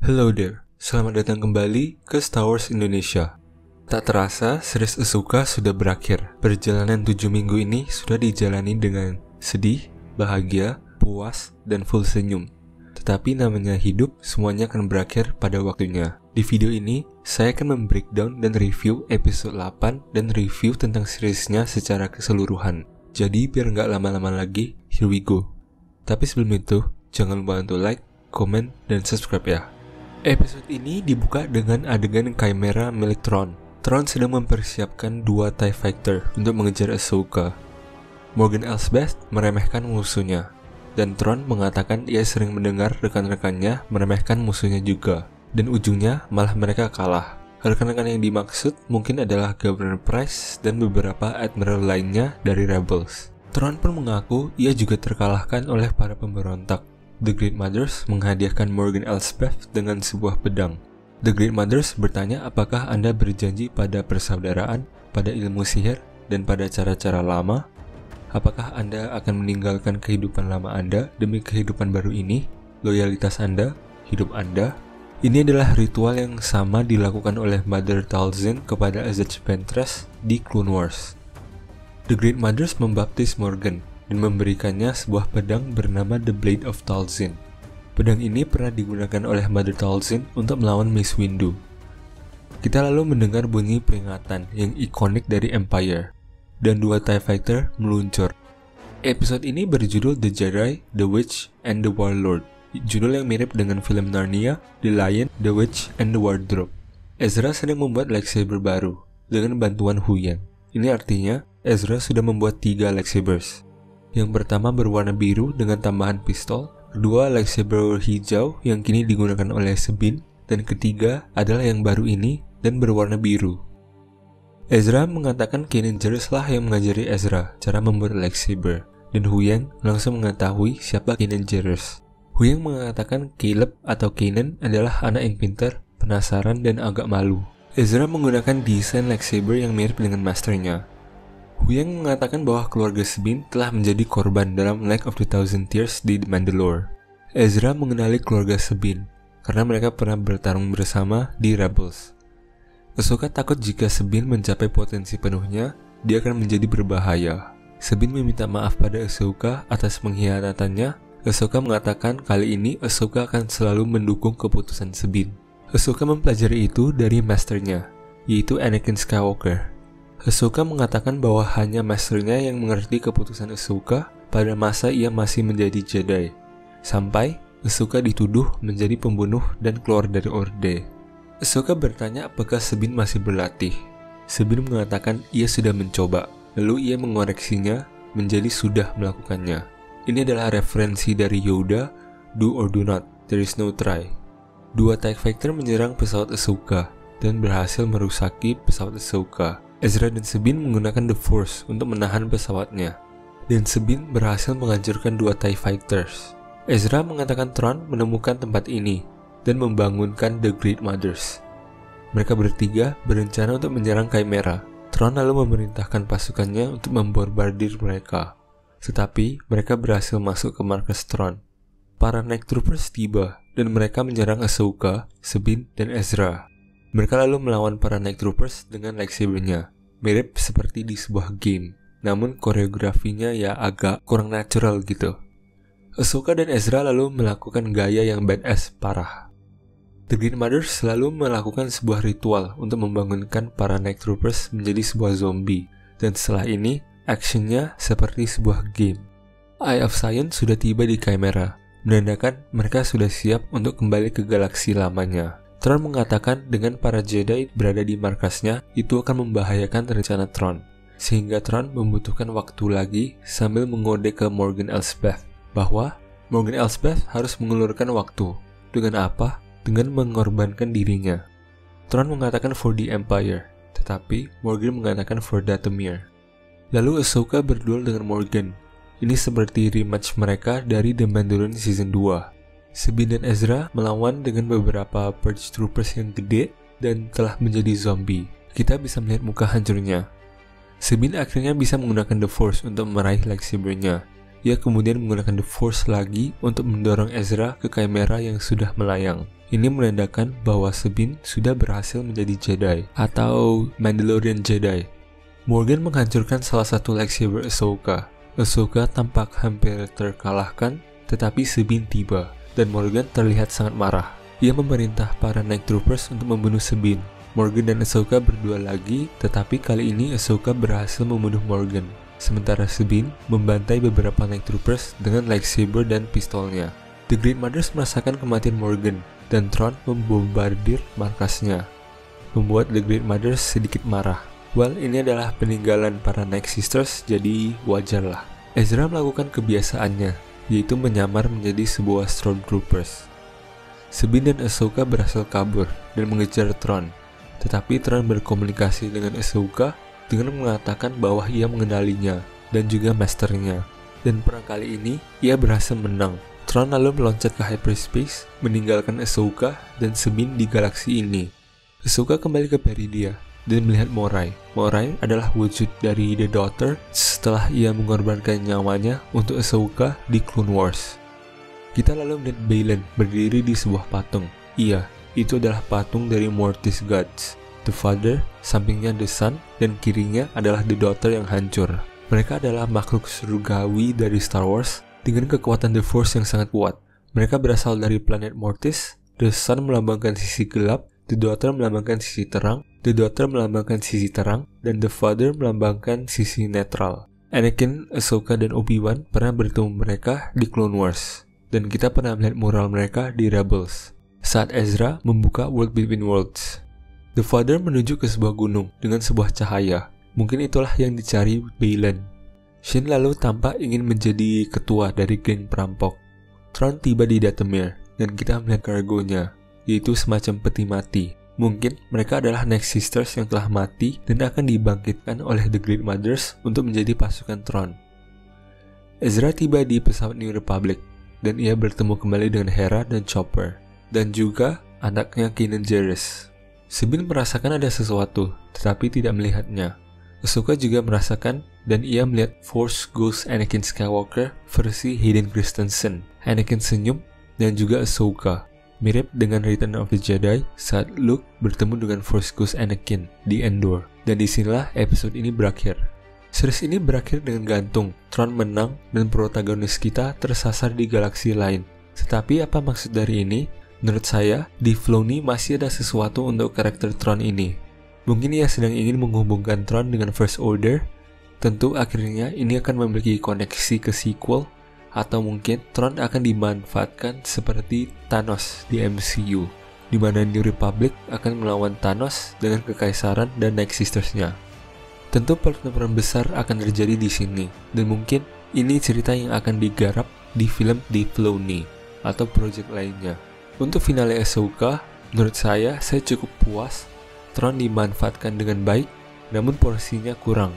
Hello there, selamat datang kembali ke Star Wars Indonesia. Tak terasa, series Ahsoka sudah berakhir. Perjalanan 7 minggu ini sudah dijalani dengan sedih, bahagia, puas, dan full senyum. Tetapi namanya hidup, semuanya akan berakhir pada waktunya. Di video ini, saya akan membreakdown dan review episode 8 dan review tentang seriesnya secara keseluruhan. Jadi biar nggak lama-lama lagi, here we go. Tapi sebelum itu, jangan lupa untuk like, komen, dan subscribe ya. Episode ini dibuka dengan adegan Chimera milik Thrawn. Thrawn sedang mempersiapkan 2 TIE Fighter untuk mengejar Ahsoka. Morgan Elsbeth meremehkan musuhnya, dan Thrawn mengatakan ia sering mendengar rekan-rekannya meremehkan musuhnya juga, dan ujungnya malah mereka kalah. Rekan-rekan yang dimaksud mungkin adalah Governor Pryce dan beberapa admiral lainnya dari Rebels. Thrawn pun mengaku ia juga terkalahkan oleh para pemberontak. The Great Mothers menghadiahkan Morgan Elsbeth dengan sebuah pedang. The Great Mothers bertanya apakah Anda berjanji pada persaudaraan, pada ilmu sihir, dan pada cara-cara lama? Apakah Anda akan meninggalkan kehidupan lama Anda demi kehidupan baru ini? Loyalitas Anda? Hidup Anda? Ini adalah ritual yang sama dilakukan oleh Mother Talzin kepada Asajj Ventress di Clone Wars. The Great Mothers membaptis Morgan dan memberikannya sebuah pedang bernama The Blade of Talzin. Pedang ini pernah digunakan oleh Mother Talzin untuk melawan Mace Windu. Kita lalu mendengar bunyi peringatan yang ikonik dari Empire, dan 2 TIE Fighter meluncur. Episode ini berjudul The Jedi, The Witch, and The Warlord, judul yang mirip dengan film Narnia, The Lion, The Witch, and The Wardrobe. Ezra sedang membuat lightsaber baru dengan bantuan Huyang. Ini artinya Ezra sudah membuat 3 lightsabers. Yang pertama berwarna biru dengan tambahan pistol, kedua lightsaber hijau yang kini digunakan oleh Sabine, dan ketiga adalah yang baru ini dan berwarna biru. Ezra mengatakan Kanan Jarrus lah yang mengajari Ezra cara membuat lightsaber, dan Huyang langsung mengetahui siapa Kanan Jarrus. Huyang mengatakan Caleb atau Kanan adalah anak yang pintar, penasaran, dan agak malu. Ezra menggunakan desain lightsaber yang mirip dengan masternya. Huyang mengatakan bahwa keluarga Sabine telah menjadi korban dalam Lake of the Thousand Tears di The Mandalore. Ezra mengenali keluarga Sabine karena mereka pernah bertarung bersama di Rebels. Ahsoka takut jika Sabine mencapai potensi penuhnya, dia akan menjadi berbahaya. Sabine meminta maaf pada Ahsoka atas pengkhianatannya. Ahsoka mengatakan kali ini Ahsoka akan selalu mendukung keputusan Sabine. Ahsoka mempelajari itu dari masternya, yaitu Anakin Skywalker. Ahsoka mengatakan bahwa hanya masternya yang mengerti keputusan Ahsoka pada masa ia masih menjadi Jedi, sampai Ahsoka dituduh menjadi pembunuh dan keluar dari Orde. Ahsoka bertanya apakah Sabine masih berlatih. Sabine mengatakan ia sudah mencoba, lalu ia mengoreksinya menjadi sudah melakukannya. Ini adalah referensi dari Yoda, do or do not, there is no try. 2 TIE Fighter menyerang pesawat Ahsoka dan berhasil merusaki pesawat Ahsoka. Ezra dan Sabine menggunakan The Force untuk menahan pesawatnya, dan Sabine berhasil menghancurkan 2 TIE Fighters. Ezra mengatakan Thrawn menemukan tempat ini dan membangunkan The Great Mothers. Mereka bertiga berencana untuk menyerang Chimera. Thrawn lalu memerintahkan pasukannya untuk membombardir mereka, tetapi mereka berhasil masuk ke markas Thrawn. Para Night Troopers tiba dan mereka menyerang Ahsoka, Sabine, dan Ezra. Mereka lalu melawan para Night Troopers dengan lightsabernya, mirip seperti di sebuah game, namun koreografinya ya agak kurang natural gitu. Ahsoka dan Ezra lalu melakukan gaya yang badass parah. The Great Mothers selalu melakukan sebuah ritual untuk membangunkan para Night Troopers menjadi sebuah zombie, dan setelah ini, actionnya seperti sebuah game. Eye of Sion sudah tiba di Chimera, menandakan mereka sudah siap untuk kembali ke galaksi lamanya. Thrawn mengatakan dengan para Jedi berada di markasnya, itu akan membahayakan rencana Thrawn, sehingga Thrawn membutuhkan waktu lagi sambil mengode ke Morgan Elsbeth bahwa Morgan Elsbeth harus mengulurkan waktu. Dengan apa? Dengan mengorbankan dirinya. Thrawn mengatakan for the Empire, tetapi Morgan mengatakan for Dathomir. Lalu Ahsoka berduel dengan Morgan. Ini seperti rematch mereka dari The Mandalorian Season 2. Sabine dan Ezra melawan dengan beberapa Purge Troopers yang gede dan telah menjadi zombie. Kita bisa melihat muka hancurnya. Sabine akhirnya bisa menggunakan The Force untuk meraih lightsabernya, ia kemudian menggunakan The Force lagi untuk mendorong Ezra ke Chimera yang sudah melayang. Ini menandakan bahwa Sabine sudah berhasil menjadi Jedi atau Mandalorian Jedi. Morgan menghancurkan salah satu lightsaber Ahsoka. Ahsoka tampak hampir terkalahkan, tetapi Sabine tiba, dan Morgan terlihat sangat marah. Ia memerintah para Night Troopers untuk membunuh Sabine. Morgan dan Ahsoka berdua lagi, tetapi kali ini Ahsoka berhasil membunuh Morgan. Sementara Sabine membantai beberapa Night Troopers dengan lightsaber dan pistolnya. The Great Mothers merasakan kematian Morgan, dan Thrawn membombardir markasnya, membuat The Great Mothers sedikit marah. Well, ini adalah peninggalan para Night Sisters, jadi wajarlah. Ezra melakukan kebiasaannya, yaitu menyamar menjadi sebuah Stormtroopers. Sabine dan Ahsoka berhasil kabur dan mengejar Thrawn, tetapi Thrawn berkomunikasi dengan Ahsoka dengan mengatakan bahwa ia mengenalinya dan juga masternya. Dan perang kali ini, ia berhasil menang. Thrawn lalu meloncat ke hyperspace, meninggalkan Ahsoka dan Sabine di galaksi ini. Ahsoka kembali ke Peridea dan melihat Morai. Morai adalah wujud dari The Daughter setelah ia mengorbankan nyawanya untuk Ahsoka di Clone Wars. Kita lalu melihat Baylan berdiri di sebuah patung. Iya, itu adalah patung dari Mortis Gods. The Father, sampingnya The Son, dan kirinya adalah The Daughter yang hancur. Mereka adalah makhluk surgawi dari Star Wars dengan kekuatan The Force yang sangat kuat. Mereka berasal dari planet Mortis. The Son melambangkan sisi gelap, The Daughter melambangkan sisi terang, The Daughter melambangkan sisi terang, dan The Father melambangkan sisi netral. Anakin, Ahsoka, dan Obi-Wan pernah bertemu mereka di Clone Wars, dan kita pernah melihat mural mereka di Rebels saat Ezra membuka World Between Worlds. The Father menuju ke sebuah gunung dengan sebuah cahaya. Mungkin itulah yang dicari Baylan. Shin lalu tampak ingin menjadi ketua dari geng perampok. Thrawn tiba di Dathomir, dan kita melihat kargonya, yaitu semacam peti mati. Mungkin mereka adalah Night Sisters yang telah mati dan akan dibangkitkan oleh The Great Mothers untuk menjadi pasukan Thrawn. Ezra tiba di pesawat New Republic, dan ia bertemu kembali dengan Hera dan Chopper, dan juga anaknya Kanan Jarrus. Sabine merasakan ada sesuatu, tetapi tidak melihatnya. Ahsoka juga merasakan, dan ia melihat Force Ghost Anakin Skywalker versi Hayden Christensen. Anakin senyum, dan juga Ahsoka. Mirip dengan Return of the Jedi saat Luke bertemu dengan Force Ghost Anakin di Endor. Dan disinilah episode ini berakhir. Series ini berakhir dengan gantung. Thrawn menang dan protagonis kita tersasar di galaksi lain. Tetapi apa maksud dari ini? Menurut saya, di Filoni masih ada sesuatu untuk karakter Thrawn ini. Mungkin ia sedang ingin menghubungkan Thrawn dengan First Order. Tentu akhirnya ini akan memiliki koneksi ke sequel. Atau mungkin Thrawn akan dimanfaatkan seperti Thanos di MCU, di mana New Republic akan melawan Thanos dengan Kekaisaran dan Night Sisters-nya. Tentu peran besar akan terjadi di sini, dan mungkin ini cerita yang akan digarap di film Dave Filoni atau project lainnya. Untuk finale Ahsoka, menurut saya cukup puas. Thrawn dimanfaatkan dengan baik, namun porsinya kurang.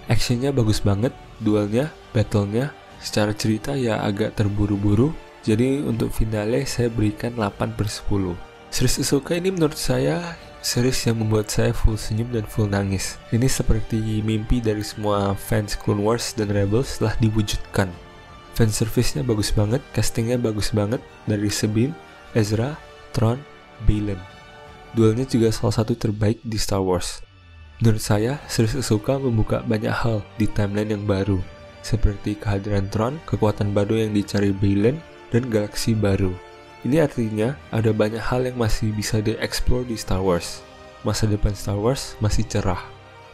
Actionnya bagus banget, duelnya, battlenya. Secara cerita ya agak terburu-buru, jadi untuk finale saya berikan 8/10. Series Ahsoka ini menurut saya series yang membuat saya full senyum dan full nangis. Ini seperti mimpi dari semua fans Clone Wars dan Rebels telah diwujudkan. Fanservice-nya bagus banget, castingnya bagus banget dari Sabine, Ezra, Thrawn, Baylan. Duelnya juga salah satu terbaik di Star Wars. Menurut saya, series Ahsoka membuka banyak hal di timeline yang baru, seperti kehadiran Thrawn, kekuatan baru yang dicari Baylan, dan galaksi baru. Ini artinya ada banyak hal yang masih bisa dieksplor di Star Wars. Masa depan Star Wars masih cerah.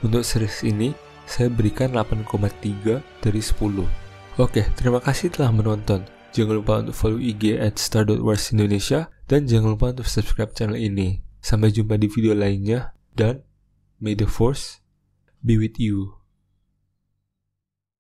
Untuk series ini, saya berikan 8,3 dari 10. Oke, terima kasih telah menonton. Jangan lupa untuk follow IG @star.warsindonesia, dan jangan lupa untuk subscribe channel ini. Sampai jumpa di video lainnya, dan May the Force be with you.